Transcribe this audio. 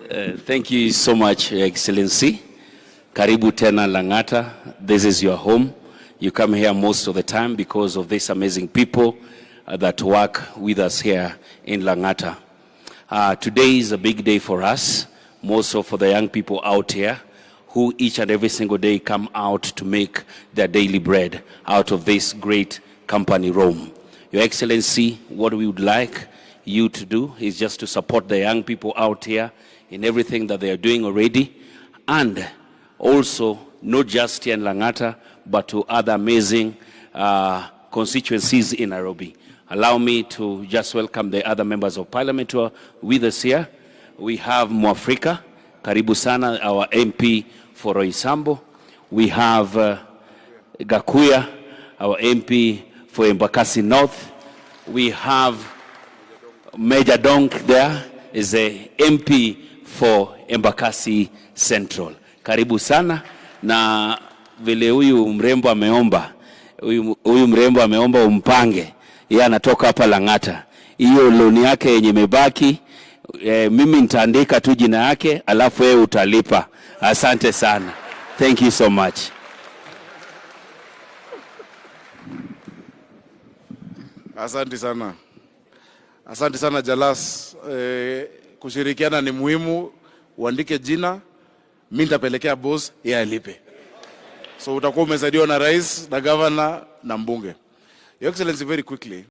Thank you so much, Your Excellency. Karibu tena Lang'ata. This is your home. You come here most of the time because of these amazing people that work with us here in Lang'ata. Today is a big day for us, more so for the young people out here who each and every single day come out to make their daily bread out of this great company, Rome. Your Excellency, what we would like you to do is just to support the young people out here in everything that they are doing already, and also not just here in Lang'ata, but to other amazing constituencies in Nairobi. Allow me to just welcome the other members of parliament who are with us here. We have Mwafrika, karibu sana, our MP for Roysambu. We have Gakuya, our MP for Embakasi North. We have Major Donk there, is the MP for Embakasi Central. Karibu sana, na vile huyu mrembo ameomba umpange, yeye anatoka hapa Lang'ata. Hiyo loan yake yenye imebaki, mimi nitaandika tu jina yake alafu wewe utalipa. Asante sana. Thank you so much. Asante sana. Asante sana Jalas. Kushirikiana ni muhimu. Uandike jina, mimi nitapelekea boss, yeye alipe. So utakuwa umesaidiwa na rais, na governor, na mbunge. Your Excellency, very quickly.